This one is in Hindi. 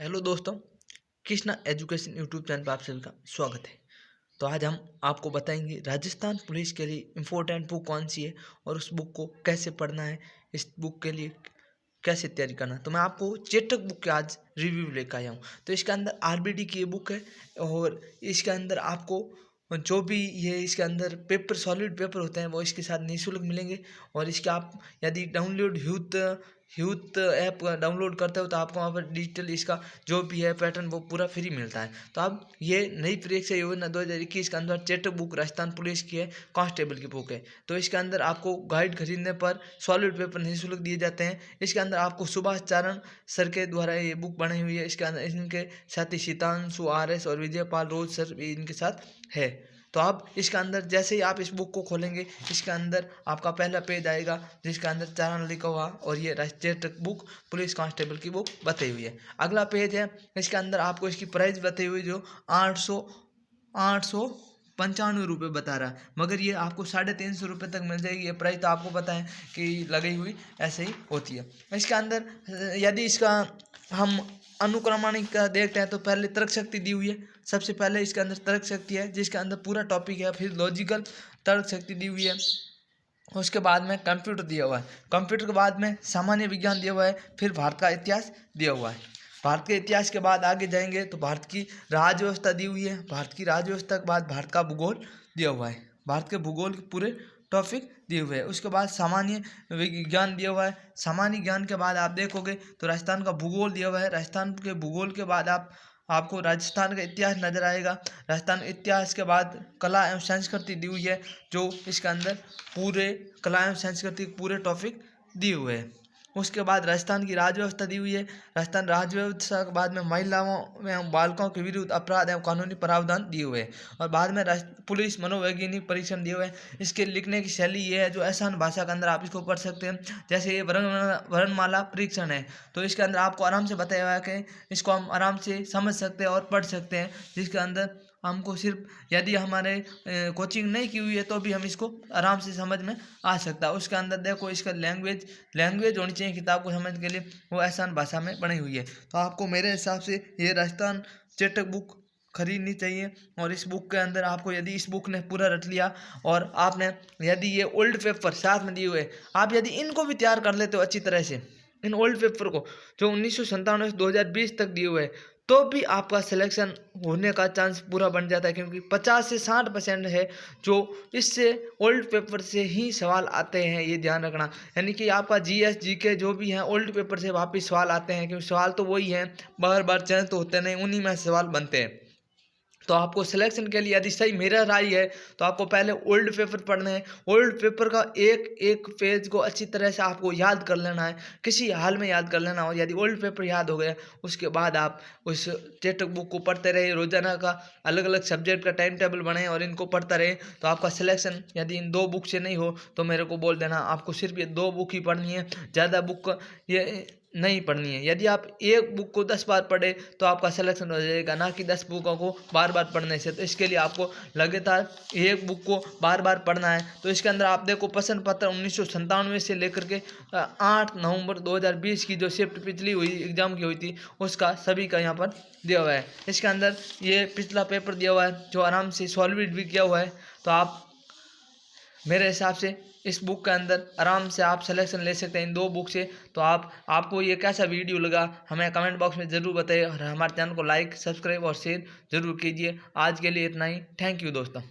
हेलो दोस्तों, कृष्णा एजुकेशन यूट्यूब चैनल पर आप सभी का स्वागत है। तो आज हम आपको बताएंगे राजस्थान पुलिस के लिए इम्पोर्टेंट बुक कौन सी है और उस बुक को कैसे पढ़ना है, इस बुक के लिए कैसे तैयारी करना है। तो मैं आपको चेटक बुक के आज रिव्यू लेकर आया हूँ। तो इसके अंदर आरबीडी की ये बुक है और इसके अंदर आपको जो भी ये इसके अंदर पेपर सॉलिड पेपर होते हैं वो इसके साथ निःशुल्क मिलेंगे। और इसके आप यदि डाउनलोड ह्यूत ऐप डाउनलोड करते हो तो आपको वहाँ पर डिजिटल इसका जो भी है पैटर्न वो पूरा फ्री मिलता है। तो अब ये नई परीक्षा योजना 2021 के अंदर चेटक बुक राजस्थान पुलिस की है, कांस्टेबल की बुक है। तो इसके अंदर आपको गाइड खरीदने पर सॉलिड पेपर निःशुल्क दिए जाते हैं। इसके अंदर आपको सुभाष चारण सर के द्वारा ये बुक बनाई हुई है। इसके अंदर इनके साथ ही शीतांशु RS और विजयपाल रोज सर भी इनके साथ है। तो आप इसके अंदर जैसे ही आप इस बुक को खोलेंगे, इसके अंदर आपका पहला पेज आएगा जिसके अंदर चारण लिखा हुआ और ये राष्ट्रीय बुक पुलिस कांस्टेबल की बुक बताई हुई है। अगला पेज है, इसके अंदर आपको इसकी प्राइस बताई हुई जो 895 रुपये बता रहा है, मगर ये आपको 350 रुपये तक मिल जाएगी। ये प्राइस तो आपको पता है कि लगी हुई ऐसे ही होती है। इसके अंदर यदि इसका हम अनुक्रमणिक का देखते हैं तो पहले तर्क शक्ति दी हुई है। सबसे पहले इसके अंदर तर्क शक्ति है जिसके अंदर पूरा टॉपिक है, फिर लॉजिकल तर्क शक्ति दी हुई है, उसके बाद में कंप्यूटर दिया हुआ है, कंप्यूटर के बाद में सामान्य विज्ञान दिया हुआ है, फिर भारत का इतिहास दिया हुआ है। भारत के इतिहास के बाद आगे जाएंगे तो भारत की राज्य व्यवस्था दी हुई है, भारत की राज्य व्यवस्था के बाद भारत का भूगोल दिया हुआ है, भारत के भूगोल के पूरे टॉपिक दिए हुए हैं। उसके बाद सामान्य विज्ञान दिया हुआ है। सामान्य ज्ञान के बाद आप देखोगे तो राजस्थान का भूगोल दिया हुआ है। राजस्थान के भूगोल के बाद आपको राजस्थान का इतिहास नजर आएगा। राजस्थान इतिहास के बाद कला एवं संस्कृति दी हुई है, जो इसके अंदर पूरे कला एवं संस्कृति के पूरे टॉपिक दिए हुए हैं। उसके बाद राजस्थान की राज्य व्यवस्था दी हुई है। राजस्थान राज्य व्यवस्था के बाद में महिलाओं एवं बालकों के विरुद्ध अपराध एवं कानूनी प्रावधान दिए हुए हैं। और बाद में पुलिस मनोवैज्ञानिक परीक्षण दिए हुए हैं। इसके लिखने की शैली ये है जो आसान भाषा के अंदर आप इसको पढ़ सकते हैं। जैसे ये वर्णमाला परीक्षण है, तो इसके अंदर आपको आराम से बताया हुआ है कि इसको हम आराम से समझ सकते हैं और पढ़ सकते हैं। जिसके अंदर हमको सिर्फ यदि हमारे कोचिंग नहीं की हुई है तो भी हम इसको आराम से समझ में आ सकता है। उसके अंदर देखो इसका लैंग्वेज होनी चाहिए किताब को समझने के लिए, वो आसान भाषा में बनी हुई है। तो आपको मेरे हिसाब से ये राजस्थान चेटक बुक खरीदनी चाहिए। और इस बुक के अंदर आपको यदि इस बुक ने पूरा रट लिया और आपने यदि ये ओल्ड पेपर साथ में दिए हुए आप यदि इनको भी तैयार कर लेते हो अच्छी तरह से, इन ओल्ड पेपर को जो 1997 से 2020 तक दिए हुए, तो भी आपका सिलेक्शन होने का चांस पूरा बन जाता है। क्योंकि 50 से 60% है जो इससे ओल्ड पेपर से ही सवाल आते हैं, ये ध्यान रखना। यानी कि आपका GS GK जो भी है ओल्ड पेपर से वापस सवाल आते हैं, क्योंकि सवाल तो वही है, बार बार चेंज तो होते नहीं, उन्हीं में सवाल बनते हैं। तो आपको सिलेक्शन के लिए यदि सही मेरा राय है तो आपको पहले ओल्ड पेपर पढ़ना है। ओल्ड पेपर का एक एक पेज को अच्छी तरह से आपको याद कर लेना है, किसी हाल में याद कर लेना हो। यदि ओल्ड पेपर याद हो गया उसके बाद आप उस चेटक बुक को पढ़ते रहे, रोजाना का अलग अलग सब्जेक्ट का टाइम टेबल बनाए और इनको पढ़ता रहे, तो आपका सिलेक्शन यदि इन 2 बुक से नहीं हो तो मेरे को बोल देना। आपको सिर्फ ये 2 बुक ही पढ़नी है, ज़्यादा बुक ये नहीं पढ़नी है। यदि आप एक बुक को 10 बार पढ़े तो आपका सिलेक्शन हो जाएगा, ना कि 10 बुकों को बार बार पढ़ने से। तो इसके लिए आपको लगातार एक बुक को बार बार पढ़ना है। तो इसके अंदर आप देखो प्रश्न पत्र 1997 से लेकर के 8 नवंबर 2020 की जो शिफ्ट पिछली हुई एग्जाम की हुई थी उसका सभी का यहाँ पर दिया हुआ है। इसके अंदर ये पिछला पेपर दिया हुआ है जो आराम से सॉल्व भी किया हुआ है। तो आप मेरे हिसाब से इस बुक के अंदर आराम से आप सिलेक्शन ले सकते हैं इन 2 बुक से। तो आपको ये कैसा वीडियो लगा हमें कमेंट बॉक्स में ज़रूर बताइए और हमारे चैनल को लाइक, सब्सक्राइब और शेयर ज़रूर कीजिए। आज के लिए इतना ही। थैंक यू दोस्तों।